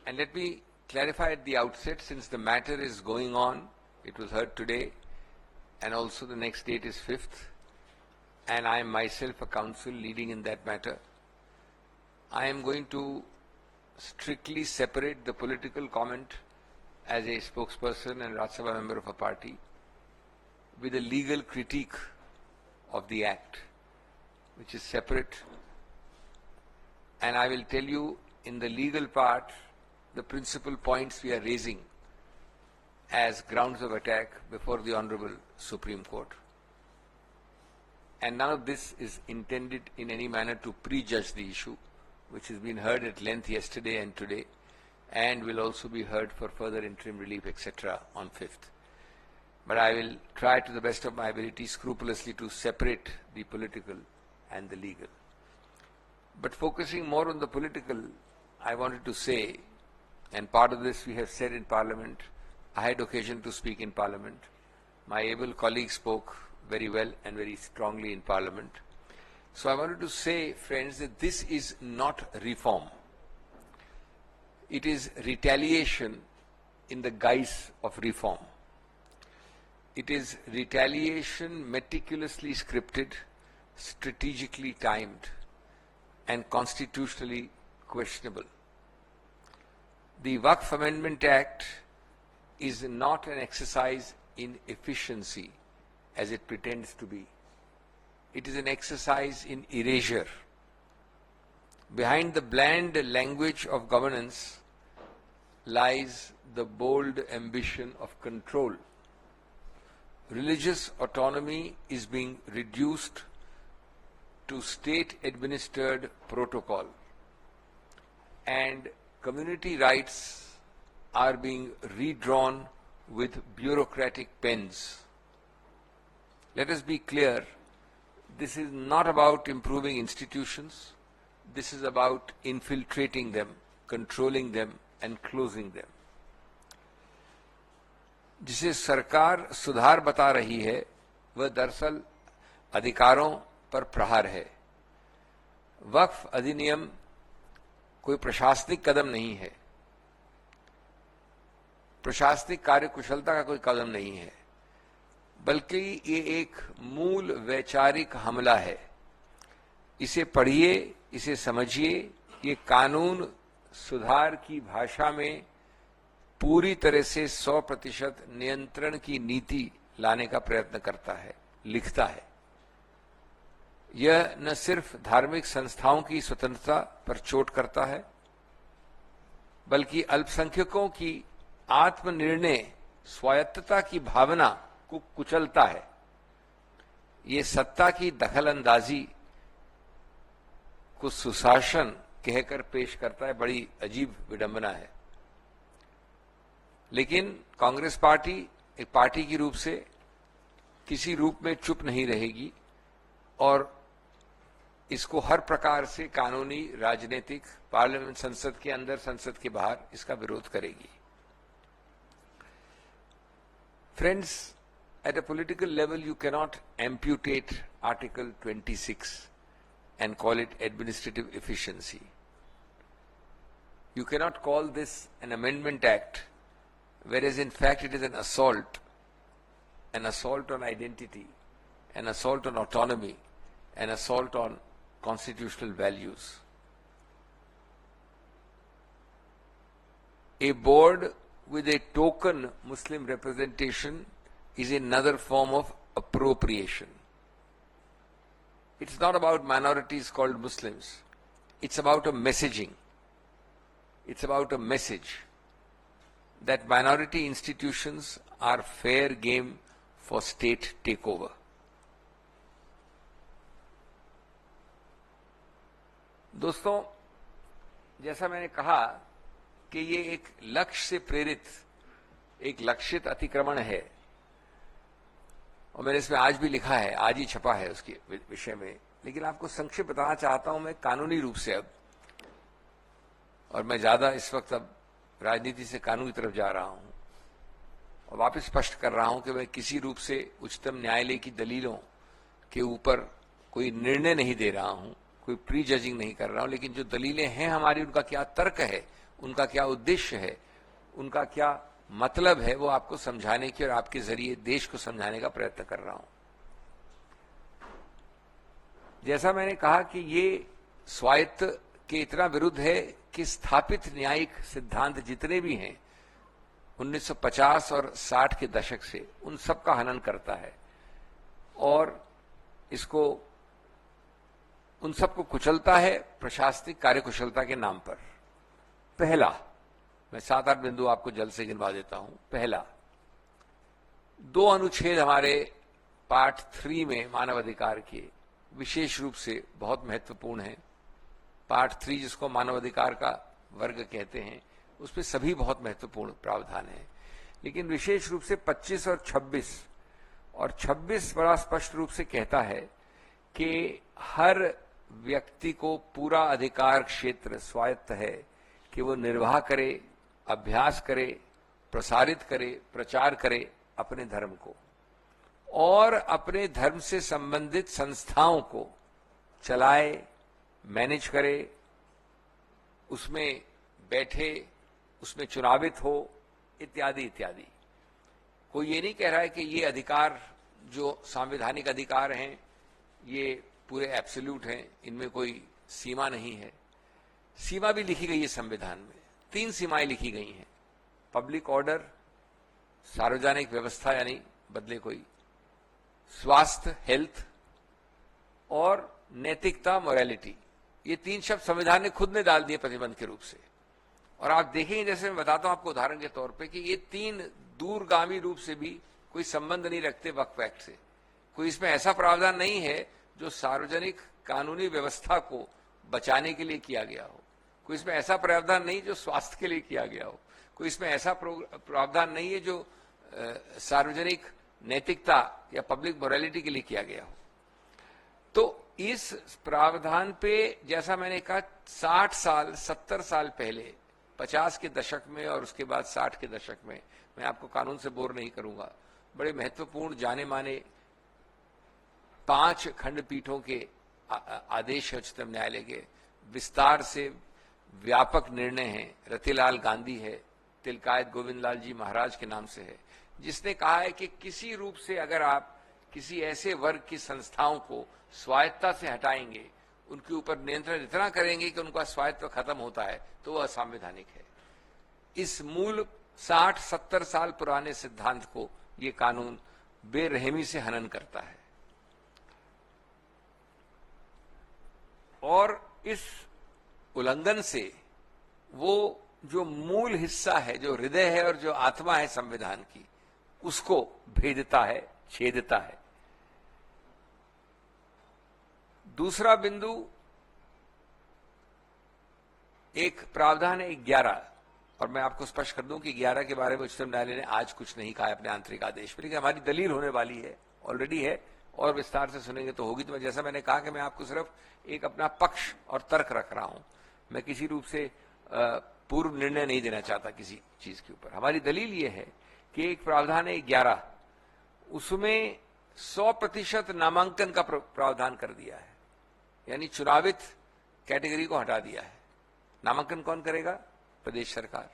And let me clarify at the outset, since the matter is going on, it was heard today, and also the next date is 5th, and I am myself a counsel leading in that matter. I am going to strictly separate the political comment as a spokesperson and Rajya Sabha member of a party with a legal critique of the act, which is separate. And I will tell you in the legal part the principal points we are raising as grounds of attack before the Honorable Supreme Court. And none of this is intended in any manner to prejudge the issue, which has been heard at length yesterday and today, and will also be heard for further interim relief, etc. on 5th. But I will try to the best of my ability scrupulously to separate the political and the legal. But focusing more on the political, I wanted to say, and part of this we have said in Parliament, I had occasion to speak in Parliament. My able colleague spoke very well and very strongly in Parliament. So I wanted to say, friends, that this is not reform. It is retaliation in the guise of reform. It is retaliation meticulously scripted, strategically timed, and constitutionally questionable. The Waqf Amendment Act is not an exercise in efficiency as it pretends to be. It is an exercise in erasure. Behind the bland language of governance lies the bold ambition of control. Religious autonomy is being reduced to state-administered protocol, and community rights are being redrawn with bureaucratic pens. Let us be clear, this is not about improving institutions, this is about infiltrating them, controlling them, and closing them. जिसे सरकार सुधार बता रही है वह दरअसल अधिकारों पर प्रहार है। वक्फ अधिनियम कोई प्रशासनिक कदम नहीं है, प्रशासनिक कार्यकुशलता का कोई कदम नहीं है, बल्कि ये एक मूल वैचारिक हमला है। इसे पढ़िए, इसे समझिए, ये कानून सुधार की भाषा में पूरी तरह से 100% नियंत्रण की नीति लाने का प्रयत्न करता है, लिखता है। यह न सिर्फ धार्मिक संस्थाओं की स्वतंत्रता पर चोट करता है, बल्कि अल्पसंख्यकों की आत्मनिर्णय स्वायत्तता की भावना को कुचलता है। ये सत्ता की दखलंदाजी को सुशासन कहकर पेश करता है। बड़ी अजीब विडंबना है। लेकिन कांग्रेस पार्टी एक पार्टी की रूप से किसी रूप में चुप नहीं रहेगी और इसको हर प्रकार से कानूनी, राजनीतिक, पार्लियामेंट, संसद के अंदर, संसद के बाहर इसका विरोध करेगी। Friends, at a political level, you cannot amputate Article 26 and call it administrative efficiency. You cannot call this an amendment act, whereas in fact it is an assault on identity, an assault on autonomy, an assault on constitutional values. A board with a token Muslim representation is another form of appropriation. It's not about minorities called Muslims. It's about a messaging. It's about a message that minority institutions are fair game for state takeover. दोस्तों, जैसा मैंने कहा कि ये एक लक्ष्य से प्रेरित, एक लक्षित अतिक्रमण है, और मैंने इसमें आज भी लिखा है, आज ही छपा है उसके विषय में, लेकिन आपको संक्षिप्त बताना चाहता हूं मैं कानूनी रूप से अब, और मैं ज्यादा इस वक्त अब राजनीति से कानून की तरफ जा रहा हूं और वापस स्पष्ट कर रहा हूं कि मैं किसी रूप से उच्चतम न्यायालय की दलीलों के ऊपर कोई निर्णय नहीं दे रहा हूं, कोई प्री जजिंग नहीं कर रहा हूं, लेकिन जो दलीलें हैं हमारी, उनका क्या तर्क है, उनका क्या उद्देश्य है, उनका क्या मतलब है, वो आपको समझाने की और आपके जरिए देश को समझाने का प्रयत्न कर रहा हूं। जैसा मैंने कहा कि ये स्वायत्त के इतना विरुद्ध है कि स्थापित न्यायिक सिद्धांत जितने भी हैं 1950 और 60 के दशक से, उन सब का हनन करता है और इसको उन सबको कुचलता है प्रशासनिक कार्यकुशलता के नाम पर। पहला, मैं 7-8 बिंदु आपको जल्द से गिनवा देता हूं। पहला, 2 अनुच्छेद हमारे पार्ट 3 में मानव अधिकार के विशेष रूप से बहुत महत्वपूर्ण है। पार्ट 3 जिसको मानव अधिकार का वर्ग कहते हैं, उसमें सभी बहुत महत्वपूर्ण प्रावधान हैं, लेकिन विशेष रूप से 25 और 26 बड़ा स्पष्ट रूप से कहता है कि हर व्यक्ति को पूरा अधिकार क्षेत्र स्वायत्त है कि वो निर्वाह करे, अभ्यास करे, प्रसारित करे, प्रचार करे अपने धर्म को और अपने धर्म से संबंधित संस्थाओं को चलाए, मैनेज करे, उसमें बैठे, उसमें चुनावित हो, इत्यादि इत्यादि। कोई ये नहीं कह रहा है कि ये अधिकार जो संवैधानिक अधिकार हैं ये पूरे एब्सोल्यूट हैं, इनमें कोई सीमा नहीं है। सीमा भी लिखी गई है संविधान में, 3 सीमाएं लिखी गई हैं। पब्लिक ऑर्डर, सार्वजनिक व्यवस्था यानी बदले कोई, स्वास्थ्य हेल्थ और नैतिकता मोरालिटी, ये 3 शब्द संविधान ने खुद ने डाल दिए प्रतिबंध के रूप से। और आप देखेंगे, जैसे मैं बताता हूं आपको उदाहरण के तौर पे, कि ये 3 दूरगामी रूप से भी कोई संबंध नहीं रखते वक्फ एक्ट से। कोई इसमें ऐसा प्रावधान नहीं है जो सार्वजनिक कानूनी व्यवस्था को बचाने के लिए किया गया हो, कोई इसमें ऐसा प्रावधान नहीं जो स्वास्थ्य के लिए किया गया हो, कोई इसमें ऐसा प्रावधान नहीं है जो सार्वजनिक नैतिकता या पब्लिक मोरालिटी के लिए किया गया हो। तो इस प्रावधान पे, जैसा मैंने कहा, 60 साल 70 साल पहले, 50 के दशक में और उसके बाद 60 के दशक में, मैं आपको कानून से बोर नहीं करूंगा, बड़े महत्वपूर्ण जाने माने 5 खंडपीठों के आदेश है उच्चतम न्यायालय के, विस्तार से व्यापक निर्णय हैं। रतिलाल गांधी है, तिलकायत गोविंदलाल जी महाराज के नाम से है, जिसने कहा है कि किसी रूप से अगर आप किसी ऐसे वर्ग की संस्थाओं को स्वायत्तता से हटाएंगे, उनके ऊपर नियंत्रण इतना करेंगे कि उनका स्वायत्त खत्म होता है, तो वह असंवैधानिक है। इस मूल 60-70 साल पुराने सिद्धांत को ये कानून बेरहमी से हनन करता है और इस उल्लंघन से वो जो मूल हिस्सा है, जो हृदय है और जो आत्मा है संविधान की, उसको भेदता है, छेदता है। दूसरा बिंदु, एक प्रावधान है 11, और मैं आपको स्पष्ट कर दूं कि 11 के बारे में उच्चतम न्यायालय ने आज कुछ नहीं कहा अपने आंतरिक आदेश में, लेकिन हमारी दलील होने वाली है, ऑलरेडी है, और विस्तार से सुनेंगे तो होगी। तो जैसा मैंने कहा कि मैं आपको सिर्फ एक अपना पक्ष और तर्क रख रहा हूं, मैं किसी रूप से पूर्व निर्णय नहीं देना चाहता किसी चीज के ऊपर। हमारी दलील यह है कि एक प्रावधान है 11, उसमें 100% नामांकन का प्रावधान कर दिया है, यानी चुनावित कैटेगरी को हटा दिया है। नामांकन कौन करेगा? प्रदेश सरकार।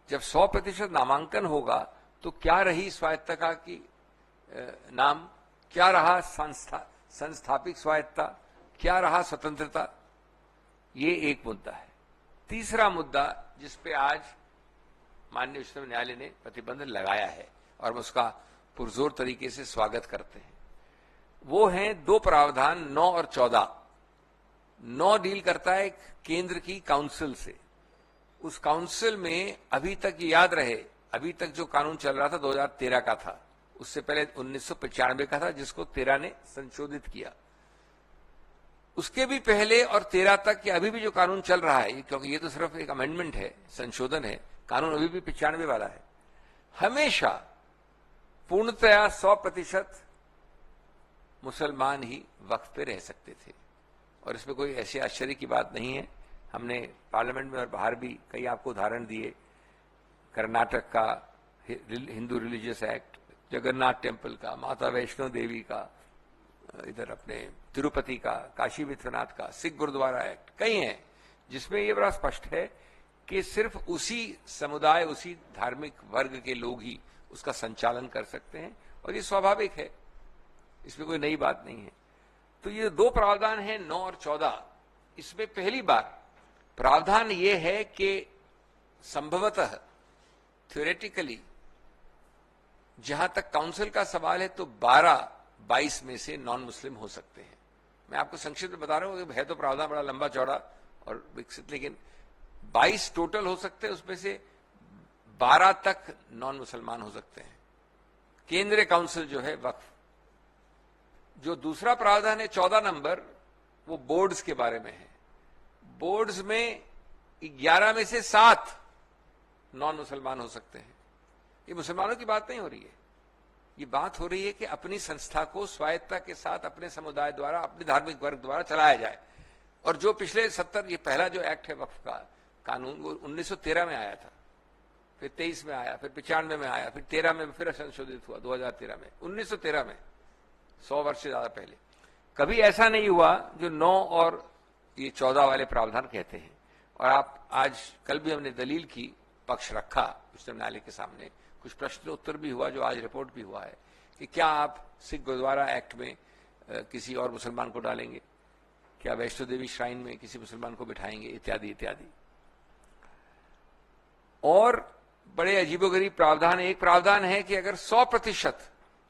जब 100% नामांकन होगा तो क्या रही स्वायत्तता की नाम, क्या रहा संस्थापिक स्वायत्तता, क्या रहा स्वतंत्रता? ये एक मुद्दा है। तीसरा मुद्दा जिस पे आज माननीय उच्चतम न्यायालय ने प्रतिबंध लगाया है और हम उसका पुरजोर तरीके से स्वागत करते हैं, वो है 2 प्रावधान 9 और 14। 9 डील करता है केंद्र की काउंसिल से। उस काउंसिल में अभी तक याद रहे, अभी तक जो कानून चल रहा था 2013 का था, उससे पहले 1995 का था, जिसको 13 ने संशोधित किया। उसके भी पहले और 13 तक के अभी भी जो कानून चल रहा है, क्योंकि ये तो सिर्फ एक अमेंडमेंट है, संशोधन है, कानून अभी भी 95 वाला है, हमेशा पूर्णतया 100% मुसलमान ही वक्फ पे रह सकते थे और इसमें कोई ऐसे आश्चर्य की बात नहीं है। हमने पार्लियामेंट में और बाहर भी कई आपको उदाहरण दिए, कर्नाटक का Hindu religious act, Jagannath temple का, माता वैष्णो देवी का, इधर अपने तिरुपति का, काशी विश्वनाथ का, सिख गुरुद्वारा एक्ट, कई हैं जिसमें ये बड़ा स्पष्ट है कि सिर्फ उसी समुदाय, उसी धार्मिक वर्ग के लोग ही उसका संचालन कर सकते हैं, और ये स्वाभाविक है, इसमें कोई नई बात नहीं है। तो ये दो प्रावधान हैं 9 और 14। इसमें पहली बार प्रावधान ये है कि संभवतः थ्योरेटिकली जहां तक काउंसिल का सवाल है तो 12-22 में से नॉन मुस्लिम हो सकते हैं। मैं आपको संक्षिप्त में बता रहा हूं कि है तो प्रावधान बड़ा लंबा चौड़ा और विकसित, लेकिन 22 टोटल हो सकते हैं, उसमें से 12 तक नॉन मुसलमान हो सकते हैं। केंद्रीय काउंसिल जो है वक्फ। जो दूसरा प्रावधान है 14 नंबर, वो बोर्ड्स के बारे में है। बोर्ड्स में 11 में से 7 नॉन मुसलमान हो सकते हैं। ये मुसलमानों की बात नहीं हो रही है, ये बात हो रही है कि अपनी संस्था को स्वायत्तता के साथ अपने समुदाय द्वारा, अपने धार्मिक वर्ग द्वारा चलाया जाए। और जो पिछले 70, ये पहला जो एक्ट है वक्फ का कानून, वो 1913 में आया था, फिर 23 में आया, फिर 95 में आया, फिर 13 में फिर संशोधित हुआ 2013 में, 1913 में, 100 वर्ष से ज्यादा पहले। कभी ऐसा नहीं हुआ जो 9 और ये 14 वाले प्रावधान कहते हैं। और आप आज, कल भी हमने दलील की, पक्ष रखा उच्चतम न्यायालय के सामने, कुछ प्रश्न उत्तर भी हुआ, जो आज रिपोर्ट भी हुआ है कि क्या आप सिख गुरुद्वारा एक्ट में किसी और मुसलमान को डालेंगे, क्या वैष्णो देवी श्राइन में किसी मुसलमान को बिठाएंगे, इत्यादि इत्यादि। और बड़े अजीबोगरीब प्रावधान। एक प्रावधान है कि अगर 100%,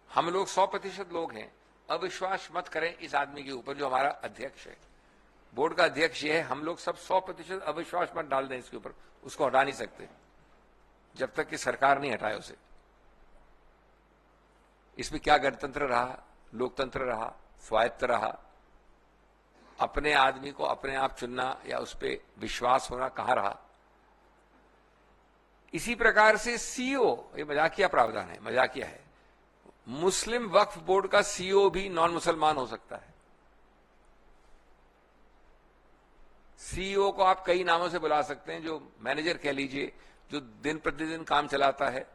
हम लोग 100% लोग हैं, अविश्वास मत करें इस आदमी के ऊपर जो हमारा अध्यक्ष है, बोर्ड का अध्यक्ष ये है, हम लोग सब 100% अविश्वास मत डाल दें इसके ऊपर, उसको हटा नहीं सकते जब तक कि सरकार नहीं हटाए उसे। इसमें क्या गणतंत्र रहा, लोकतंत्र रहा, स्वायत्त रहा, अपने आदमी को अपने आप चुनना या उस पर विश्वास होना कहां रहा। इसी प्रकार से सीईओ, ये मजाकिया प्रावधान है, मजाकिया है, मुस्लिम वक्फ बोर्ड का सीईओ भी नॉन मुसलमान हो सकता है। सीईओ को आप कई नामों से बुला सकते हैं, जो मैनेजर कह लीजिए, जो दिन प्रतिदिन काम चलाता है,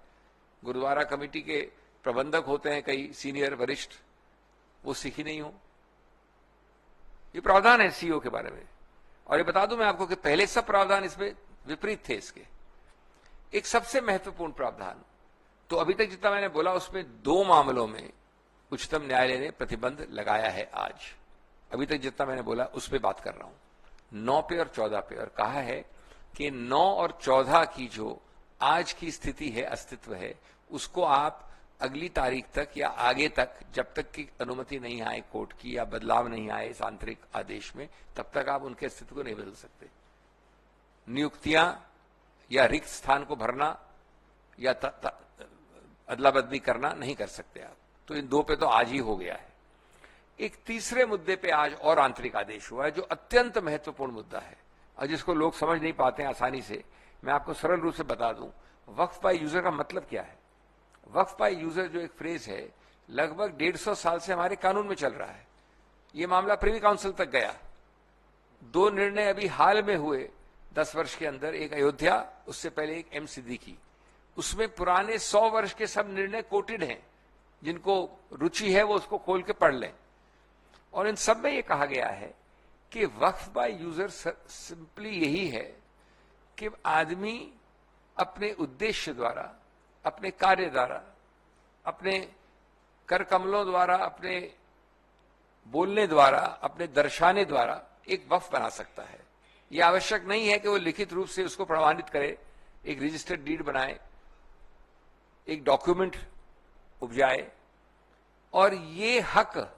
गुरुद्वारा कमेटी के प्रबंधक होते हैं कई सीनियर वरिष्ठ, वो सिख ही नहीं हो। ये प्रावधान है सीईओ के बारे में। और ये बता दूं मैं आपको कि पहले सब प्रावधान इसमें विपरीत थे इसके। एक सबसे महत्वपूर्ण प्रावधान, तो अभी तक जितना मैंने बोला उसमें 2 मामलों में उच्चतम न्यायालय ने प्रतिबंध लगाया है। आज अभी तक जितना मैंने बोला उस पर बात कर रहा हूं, 9 पे और 14 पे, और कहा है कि 9 और 14 की जो आज की स्थिति है, अस्तित्व है, उसको आप अगली तारीख तक या आगे तक, जब तक की अनुमति नहीं आए कोर्ट की या बदलाव नहीं आए इस आंतरिक आदेश में, तब तक आप उनके अस्तित्व को नहीं बदल सकते। नियुक्तियां या रिक्त स्थान को भरना या अदला बदली करना नहीं कर सकते आप। तो इन 2 पे तो आज ही हो गया है। एक तीसरे मुद्दे पे आज और आंतरिक आदेश हुआ है, जो अत्यंत महत्वपूर्ण मुद्दा है और जिसको लोग समझ नहीं पाते हैं आसानी से। मैं आपको सरल रूप से बता दूं, वक्फ बाय यूजर का मतलब क्या है। वक्फ बाय यूजर जो एक फ्रेज है, लगभग 150 साल से हमारे कानून में चल रहा है। ये मामला प्रिवी काउंसिल तक गया। 2 निर्णय अभी हाल में हुए 10 वर्ष के अंदर, एक अयोध्या, उससे पहले एक एम सिद्दीकी। उसमें पुराने 100 वर्ष के सब निर्णय कोटेड हैं, जिनको रुचि है वो उसको खोल के पढ़ लें। और इन सब में ये कहा गया है कि वक्फ बाय यूजर सिंपली यही है कि आदमी अपने उद्देश्य द्वारा, अपने कार्य द्वारा, अपने कर कमलों द्वारा, अपने बोलने द्वारा, अपने दर्शाने द्वारा एक वक्फ बना सकता है। यह आवश्यक नहीं है कि वो लिखित रूप से उसको प्रमाणित करे, एक रजिस्टर्ड डीड बनाए, एक डॉक्यूमेंट उपजाए। और ये हक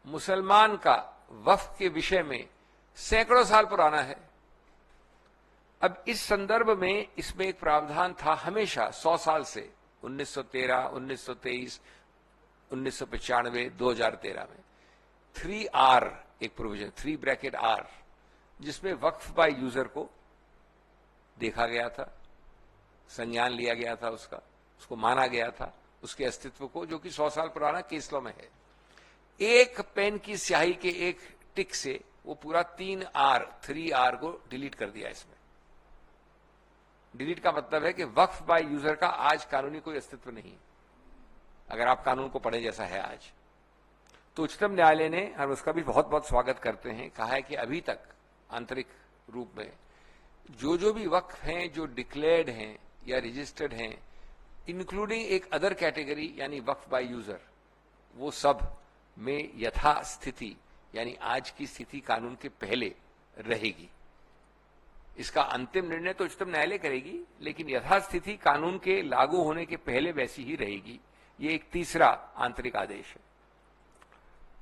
मुसलमान का वक्फ के विषय में सैकड़ों साल पुराना है। अब इस संदर्भ में इसमें एक प्रावधान था हमेशा 100 साल से, 1913, 1923, 1995, 2013 में 3R एक प्रोविजन, 3R, जिसमें वक्फ बाय यूजर को देखा गया था, संज्ञान लिया गया था, उसको माना गया था, उसके अस्तित्व को, जो कि 100 साल पुराना केस लॉ में है। एक पेन की स्याही के एक टिक से वो पूरा 3R को डिलीट कर दिया। इसमें डिलीट का मतलब है कि वक्फ बाय यूजर का आज कानूनी कोई अस्तित्व नहीं, अगर आप कानून को पढ़े जैसा है आज। तो उच्चतम न्यायालय ने, हम उसका भी बहुत बहुत स्वागत करते हैं, कहा है कि अभी तक आंतरिक रूप में जो भी वक्फ हैं जो डिक्लेयर्ड हैं या रजिस्टर्ड हैं, इंक्लूडिंग एक अदर कैटेगरी यानी वक्फ बाय यूजर, वो सब में यथास्थिति यानी आज की स्थिति कानून के पहले रहेगी। इसका अंतिम निर्णय तो उच्चतम न्यायालय करेगी, लेकिन यथास्थिति कानून के लागू होने के पहले वैसी ही रहेगी। ये एक तीसरा आंतरिक आदेश है।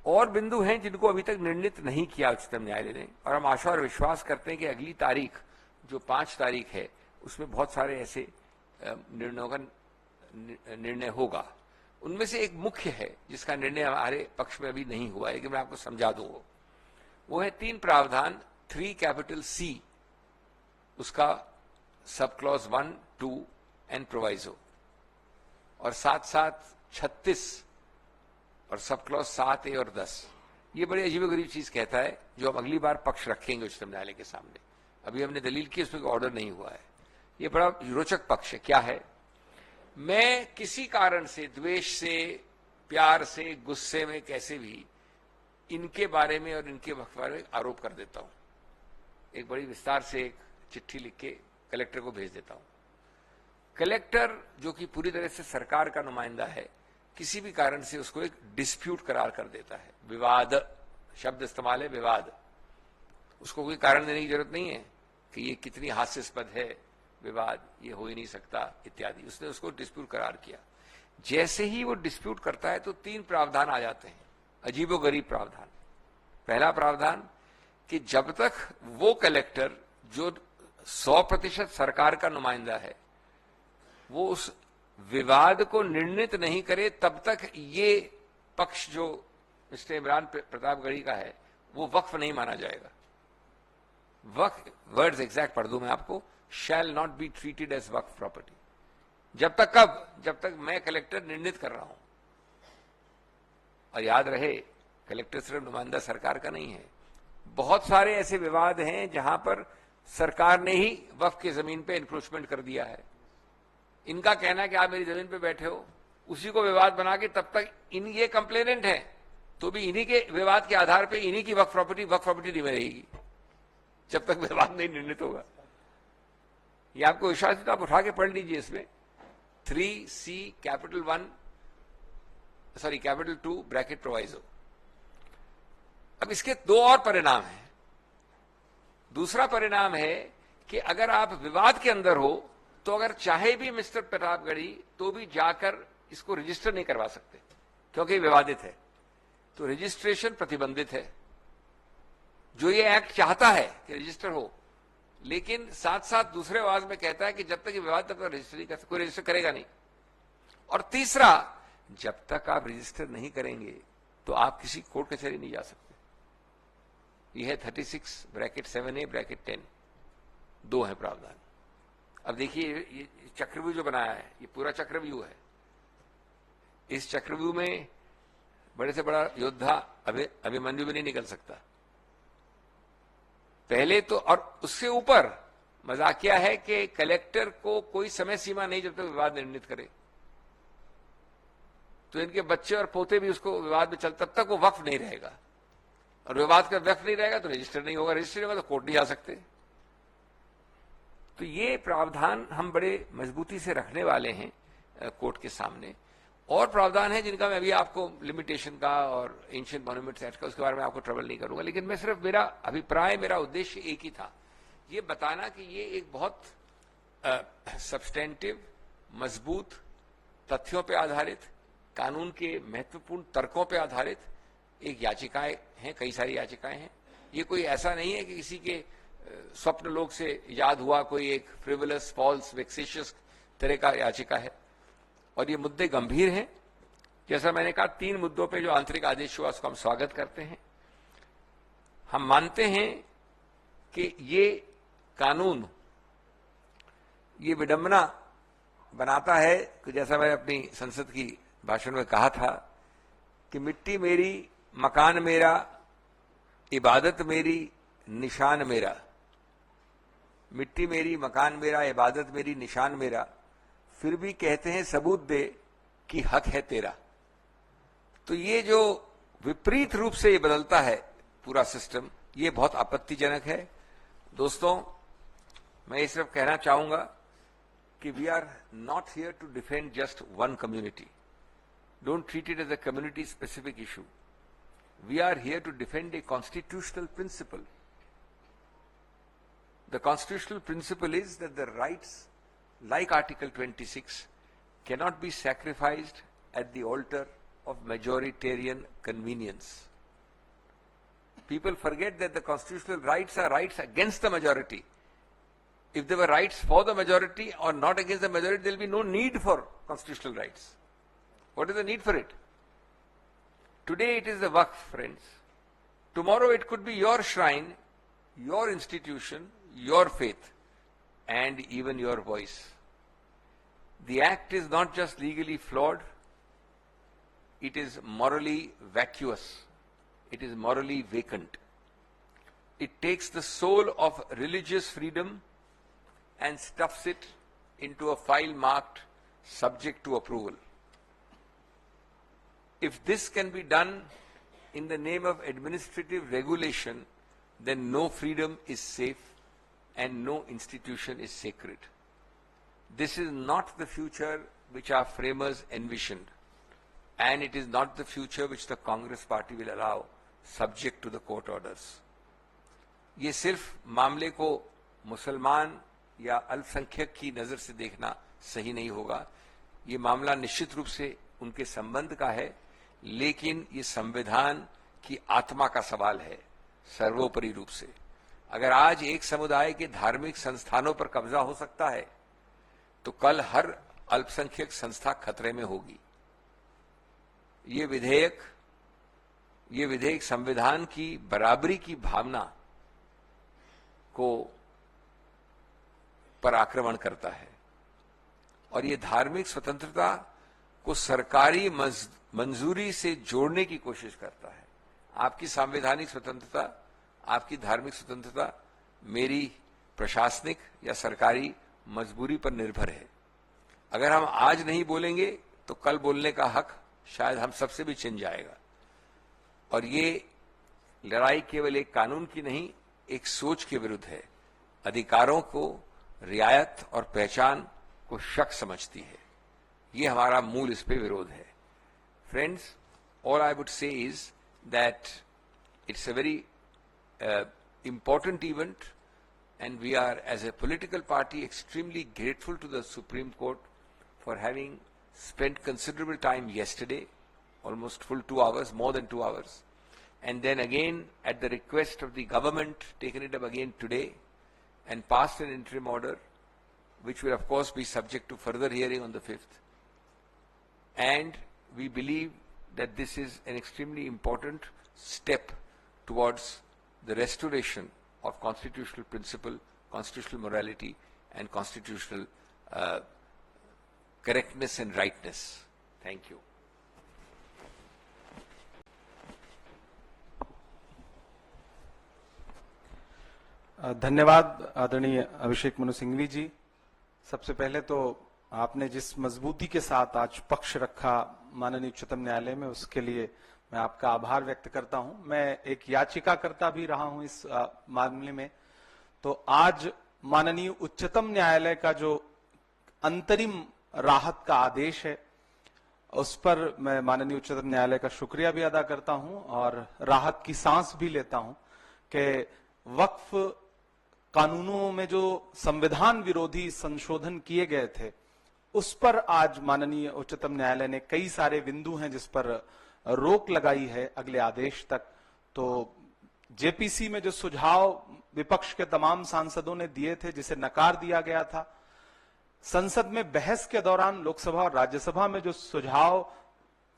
और बिंदु हैं जिनको अभी तक निर्णित नहीं किया उच्चतम न्यायालय ने, और हम आशा और विश्वास करते हैं कि अगली तारीख जो 5 तारीख है उसमें बहुत सारे ऐसे निर्णयों का निर्णय होगा। उनमें से एक मुख्य है जिसका निर्णय हमारे पक्ष में अभी नहीं हुआ है, लेकिन मैं आपको समझा दूंगा। वो है 3 प्रावधान 3C, उसका सब क्लॉज 1, 2 एंड प्रोवाइजो, और साथ साथ 36 और सब क्लॉज 7A और 10। ये बड़ी अजीबोगरीब चीज कहता है जो हम अगली बार पक्ष रखेंगे उच्चतम न्यायालय के सामने। अभी हमने दलील की, उसमें ऑर्डर नहीं हुआ है। ये बड़ा रोचक पक्ष है। क्या है? मैं किसी कारण से, द्वेष से, प्यार से, गुस्से में, कैसे भी इनके बारे में और इनके वक्फ बारे में आरोप कर देता हूं। एक बड़ी विस्तार से एक चिट्ठी लिख के कलेक्टर को भेज देता हूं। कलेक्टर जो कि पूरी तरह से सरकार का नुमाइंदा है, किसी भी कारण से उसको एक डिस्प्यूट करार कर देता है। विवाद शब्द इस्तेमाल है, विवाद। उसको कोई कारण देने की जरूरत नहीं है कि ये कितनी हास्यास्पद है, विवाद, ये हो ही नहीं सकता इत्यादि। उसने उसको डिस्प्यूट करार किया। जैसे ही वो डिस्प्यूट करता है तो 3 प्रावधान आ जाते हैं, अजीबोगरीब प्रावधान। पहला प्रावधान कि जब तक वो कलेक्टर जो 100% सरकार का नुमाइंदा है वो उस विवाद को निर्णित नहीं करे, तब तक ये पक्ष जो मिस्टर इमरान प्रतापगढ़ी का है वो वक्फ नहीं माना जाएगा। वक्फ, वर्ड्स एग्जैक्ट पढ़ दूं मैं आपको, shall not be treated as वक्फ प्रॉपर्टी। जब तक कब? जब तक मैं कलेक्टर निर्णित कर रहा हूं। और याद रहे, कलेक्टर सिर्फ नुमाइंदा सरकार का नहीं है। बहुत सारे ऐसे विवाद हैं जहां पर सरकार ने ही वक्फ की जमीन पे इंक्रोचमेंट कर दिया है। इनका कहना है कि आप मेरी जमीन पे बैठे हो, उसी को विवाद बना के तब तक ये कंप्लेनेंट है तो भी इन्हीं के विवाद के आधार पे इन्हीं की वक्फ प्रॉपर्टी नहीं रहेगी जब तक विवाद नहीं निर्णित होगा। ये आपको विश्वास है तो आप उठा के पढ़ लीजिए। इसमें 3C कैपिटल 2 ब्रैकेट प्रोवाइजो। अब इसके 2 और परिणाम हैं। दूसरा परिणाम है कि अगर आप विवाद के अंदर हो तो अगर चाहे भी मिस्टर प्रतापगढ़ी तो भी जाकर इसको रजिस्टर नहीं करवा सकते क्योंकि विवादित है, तो रजिस्ट्रेशन प्रतिबंधित है। जो ये एक्ट चाहता है कि रजिस्टर हो, लेकिन साथ साथ दूसरे आवाज में कहता है कि जब तक ये विवाद तक रजिस्टर नहीं कर सकते, कोई रजिस्टर करेगा नहीं। और तीसरा, जब तक आप रजिस्टर नहीं करेंगे तो आप किसी कोर्ट कचहरी नहीं जा सकते। यह है 36 ब्रैकेट 7A ब्रैकेट 10। 2 है प्रावधान। अब देखिए ये चक्रव्यूह जो बनाया है, ये पूरा चक्रव्यूह है। इस चक्रव्यूह में बड़े से बड़ा योद्धा अभिमन्यु भी नहीं निकल सकता पहले तो। और उससे ऊपर मजाकिया है कि कलेक्टर को कोई समय सीमा नहीं जब तक विवाद निर्णित करे, तो इनके बच्चे और पोते भी उसको विवाद में चल, तब तक वो वक्फ नहीं रहेगा। और विवाद का वक्फ नहीं रहेगा तो रजिस्टर नहीं होगा, रजिस्टर नहीं होगा तो कोर्ट नहीं जा सकते। तो ये प्रावधान हम बड़े मजबूती से रखने वाले हैं कोर्ट के सामने। और प्रावधान है जिनका मैं अभी आपको लिमिटेशन का और एंशिएंट मॉन्यूमेंट्स एक्ट का, उसके बारे में आपको ट्रबल नहीं करूंगा, लेकिन मैं सिर्फ मेरा अभिप्राय, मेरा उद्देश्य एक ही था, ये बताना कि ये एक बहुत सब्सटेंटिव, मजबूत, तथ्यों पे आधारित, कानून के महत्वपूर्ण तर्कों पे आधारित एक याचिकाएं हैं। कई सारी याचिकाएं हैं। ये कोई ऐसा नहीं है कि किसी के स्वप्न लोक से याद हुआ कोई एक फ्रिवलस, फॉल्स, वेक्सिशियस तरह का याचिका है। और ये मुद्दे गंभीर हैं। जैसा मैंने कहा, 3 मुद्दों पे जो आंतरिक आदेश हुआ उसको हम स्वागत करते हैं। हम मानते हैं कि ये कानून ये विडंबना बनाता है कि जैसा मैंने अपनी संसद की भाषण में कहा था कि मिट्टी मेरी, मकान मेरा, इबादत मेरी, निशान मेरा। मिट्टी मेरी, मकान मेरा, इबादत मेरी, निशान मेरा, फिर भी कहते हैं सबूत दे कि हक है तेरा। तो ये जो विपरीत रूप से ये बदलता है पूरा सिस्टम, ये बहुत आपत्तिजनक है। दोस्तों, मैं ये सिर्फ कहना चाहूंगा कि we are not here to defend just one community. Don't treat it as a community specific issue. We are here to defend a constitutional principle. The constitutional principle is that the rights, like Article 26, cannot be sacrificed at the altar of majoritarian convenience. People forget that the constitutional rights are rights against the majority. If there were rights for the majority or not against the majority, there will be no need for constitutional rights. What is the need for it? Today it is the Waqf, friends. Tomorrow it could be your shrine, your institution, your faith, and even your voice. The act is not just legally flawed, it is morally vacuous. It is morally vacant. It takes the soul of religious freedom and stuffs it into a file marked subject to approval. If this can be done in the name of administrative regulation, then no freedom is safe and no institution is sacred. This is not the future which our framers envisioned, and it is not the future which the Congress party will allow, subject to the court orders. ये सिर्फ मामले को मुसलमान या अल्पसंख्यक की नजर से देखना सही नहीं होगा. ये मामला निश्चित रूप से उनके संबंध का है, लेकिन ये संविधान की आत्मा का सवाल है सर्वोपरि रूप से. अगर आज एक समुदाय के धार्मिक संस्थानों पर कब्जा हो सकता है, तो कल हर अल्पसंख्यक संस्था खतरे में होगी. ये विधेयक संविधान की बराबरी की भावना को पर आक्रमण करता है और ये धार्मिक स्वतंत्रता को सरकारी मंजूरी से जोड़ने की कोशिश करता है. आपकी संवैधानिक स्वतंत्रता, आपकी धार्मिक स्वतंत्रता मेरी प्रशासनिक या सरकारी मजबूरी पर निर्भर है. अगर हम आज नहीं बोलेंगे तो कल बोलने का हक शायद हम सबसे भी छिन जाएगा. और ये लड़ाई केवल एक कानून की नहीं, एक सोच के विरुद्ध है. अधिकारों को रियायत और पहचान को शक समझती है. ये हमारा मूल इस पे विरोध है. Friends, all I would say is that it's a very important event, and we are, as a political party, extremely grateful to the Supreme Court for having spent considerable time yesterday, almost full 2 hours, more than 2 hours, and then again at the request of the government taken it up again today and passed an interim order which will of course be subject to further hearing on the 5th. And we believe that this is an extremely important step towards the restoration of constitutional principle, constitutional morality, and constitutional correctness and rightness. Thank you. धन्यवाद आदरणीय अभिषेक मनु सिंघवी जी. सबसे पहले तो आपने जिस मजबूती के साथ आज पक्ष रखा माननीय उच्चतम न्यायालय में, उसके लिए मैं आपका आभार व्यक्त करता हूं. मैं एक याचिकाकर्ता भी रहा हूं इस मामले में. तो आज माननीय उच्चतम न्यायालय का जो अंतरिम राहत का आदेश है, उस पर मैं माननीय उच्चतम न्यायालय का शुक्रिया भी अदा करता हूं और राहत की सांस भी लेता हूं कि वक्फ कानूनों में जो संविधान विरोधी संशोधन किए गए थे, उस पर आज माननीय उच्चतम न्यायालय ने कई सारे बिंदु हैं जिस पर रोक लगाई है अगले आदेश तक. तो जेपीसी में जो सुझाव विपक्ष के तमाम सांसदों ने दिए थे, जिसे नकार दिया गया था, संसद में बहस के दौरान लोकसभा और राज्यसभा में जो सुझाव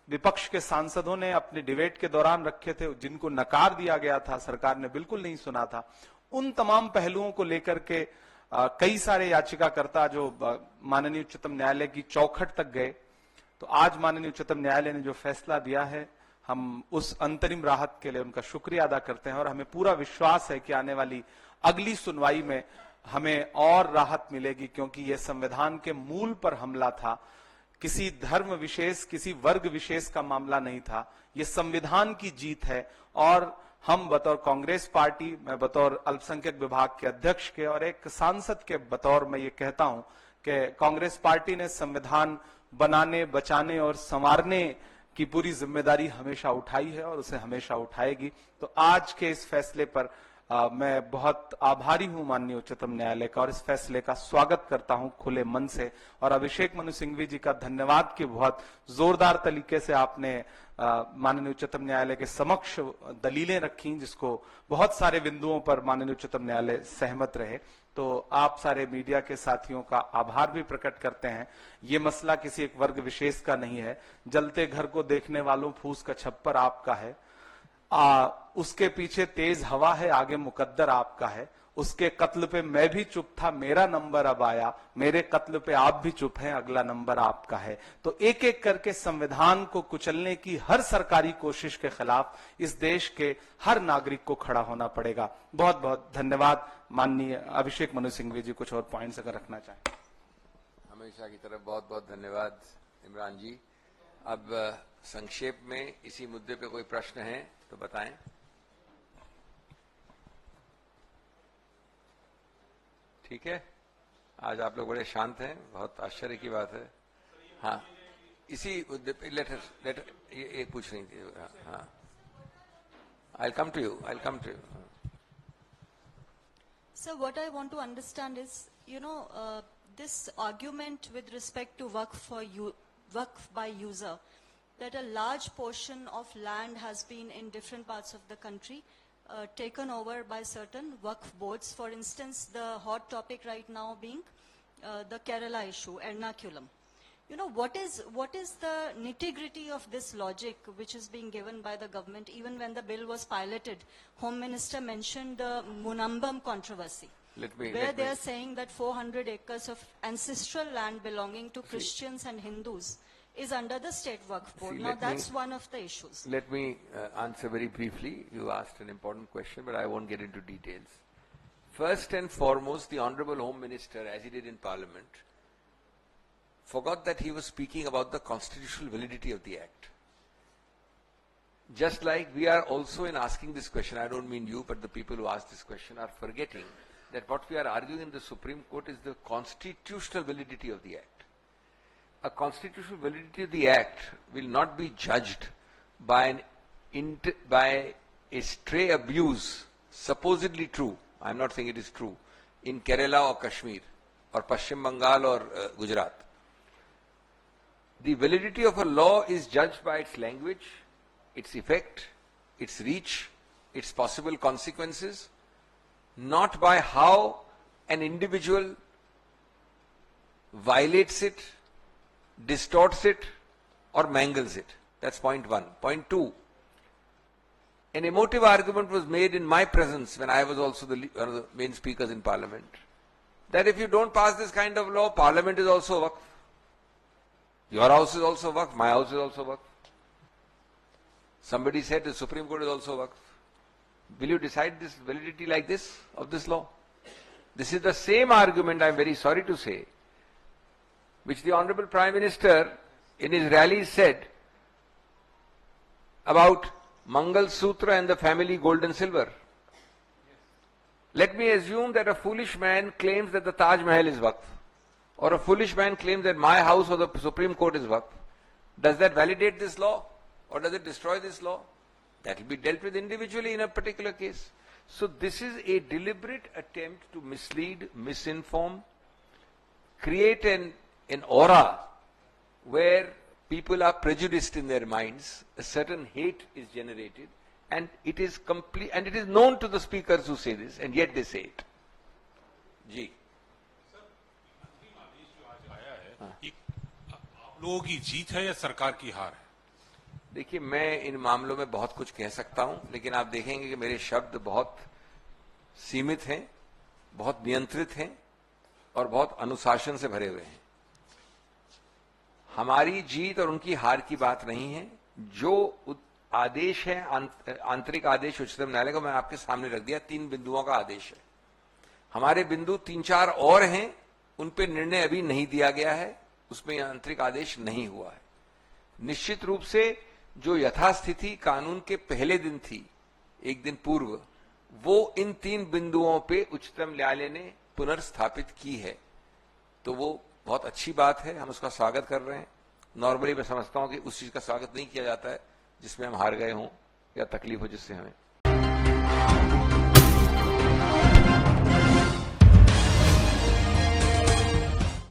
विपक्ष के सांसदों ने अपने डिबेट के दौरान रखे थे, जिनको नकार दिया गया था, सरकार ने बिल्कुल नहीं सुना था, उन तमाम पहलुओं को लेकर के कई सारे याचिकाकर्ता जो माननीय उच्चतम न्यायालय की चौखट तक गए. तो आज माननीय उच्चतम न्यायालय ने जो फैसला दिया है, हम उस अंतरिम राहत के लिए उनका शुक्रिया अदा करते हैं और हमें पूरा विश्वास है कि आने वाली अगली सुनवाई में हमें और राहत मिलेगी, क्योंकि यह संविधान के मूल पर हमला था. किसी धर्म विशेष, किसी वर्ग विशेष का मामला नहीं था. यह संविधान की जीत है और हम बतौर कांग्रेस पार्टी, मैं बतौर अल्पसंख्यक विभाग के अध्यक्ष के और एक सांसद के बतौर मैं ये कहता हूं कि कांग्रेस पार्टी ने संविधान बनाने, बचाने और संवारने की पूरी जिम्मेदारी हमेशा उठाई है और उसे हमेशा उठाएगी। तो आज के इस फैसले पर मैं बहुत आभारी हूं माननीय उच्चतम न्यायालय का और इस फैसले का स्वागत करता हूं खुले मन से। और अभिषेक मनु सिंघवी जी का धन्यवाद कि बहुत जोरदार तरीके से आपने माननीय उच्चतम न्यायालय के समक्ष दलीलें रखी, जिसको बहुत सारे बिंदुओं पर माननीय उच्चतम न्यायालय सहमत रहे। तो आप सारे मीडिया के साथियों का आभार भी प्रकट करते हैं। ये मसला किसी एक वर्ग विशेष का नहीं है। जलते घर को देखने वालों फूस का छप्पर आपका है, उसके पीछे तेज हवा है, आगे मुकद्दर आपका है। उसके कत्ल पे मैं भी चुप था, मेरा नंबर अब आया, मेरे कत्ल पे आप भी चुप हैं, अगला नंबर आपका है। तो एक एक करके संविधान को कुचलने की हर सरकारी कोशिश के खिलाफ इस देश के हर नागरिक को खड़ा होना पड़ेगा। बहुत बहुत धन्यवाद। माननीय अभिषेक मनु सिंघवी जी कुछ और पॉइंट्स अगर रखना चाहें। हमेशा की तरफ बहुत बहुत धन्यवाद इमरान जी। अब संक्षेप में इसी मुद्दे पे कोई प्रश्न है तो बताएं। ठीक है, आज आप लोग बड़े शांत हैं, बहुत आश्चर्य की बात है। हाँ, इसी मुद्दे पे लेटर ये पूछ रही थी। हाँ, I'll come to you. So what I want to understand is, this argument with respect to Waqf by user, that a large portion of land has been in different parts of the country taken over by certain Waqf boards. For instance, the hot topic right now being the Kerala issue, Ernakulam. What is the nitty-gritty of this logic which is being given by the government? Even when the bill was piloted, Home Minister mentioned the Munambam controversy, where they are saying that 400 acres of ancestral land belonging to Christians and Hindus is under the State Waqf Board. Now that's one of the issues. Let me answer very briefly. You asked an important question, but I won't get into details. First and foremost, the Honorable Home Minister, as he did in Parliament, forgot that he was speaking about the constitutional validity of the Act. Just like we are also in asking this question, I don't mean you, but the people who ask this question are forgetting that what we are arguing in the Supreme Court is the constitutional validity of the Act. A constitutional validity of the Act will not be judged by a stray abuse, supposedly true, I am not saying it is true, in Kerala or Kashmir, or Pashchim Bengal or Gujarat. The validity of a law is judged by its language, its effect, its reach, its possible consequences, not by how an individual violates it, distorts it, or mangles it. That's point one. Point two, an emotive argument was made in my presence when I was also one of the main speakers in Parliament, that if you don't pass this kind of law, Parliament is also Waqf. Your house is also Waqf, my house is also Waqf. Somebody said the Supreme Court is also Waqf. Will you decide this validity like this, of this law? This is the same argument, I am very sorry to say, which the Honorable Prime Minister in his rally said about Mangal Sutra and the family gold and silver. Let me assume that a foolish man claims that the Taj Mahal is Waqf, or a foolish man claims that my house or the Supreme Court is Waqf. Does that validate this law, or does it destroy this law? That will be dealt with individually in a particular case. So this is a deliberate attempt to mislead, misinform, create an aura where people are prejudiced in their minds, a certain hate is generated, and it is complete, and it is known to the speakers who say this, and yet they say it. Ji. आप लोगों की जीत है या सरकार की हार है? देखिए, मैं इन मामलों में बहुत कुछ कह सकता हूं, लेकिन आप देखेंगे कि मेरे शब्द बहुत सीमित हैं, बहुत नियंत्रित हैं और बहुत अनुशासन से भरे हुए हैं। हमारी जीत और उनकी हार की बात नहीं है। जो आदेश है, आंतरिक आदेश उच्चतम न्यायालय का, मैं आपके सामने रख दिया। 3 बिंदुओं का आदेश है। हमारे बिंदु 3-4 और हैं, उन पे निर्णय अभी नहीं दिया गया है, उसमें आंतरिक आदेश नहीं हुआ है। निश्चित रूप से जो यथास्थिति कानून के पहले दिन थी, एक दिन पूर्व, वो इन 3 बिंदुओं पे उच्चतम न्यायालय ने पुनर्स्थापित की है। तो वो बहुत अच्छी बात है, हम उसका स्वागत कर रहे हैं। नॉर्मली मैं समझता हूं कि उस चीज का स्वागत नहीं किया जाता है जिसमें हम हार गए हों या तकलीफ हो जिससे हमें।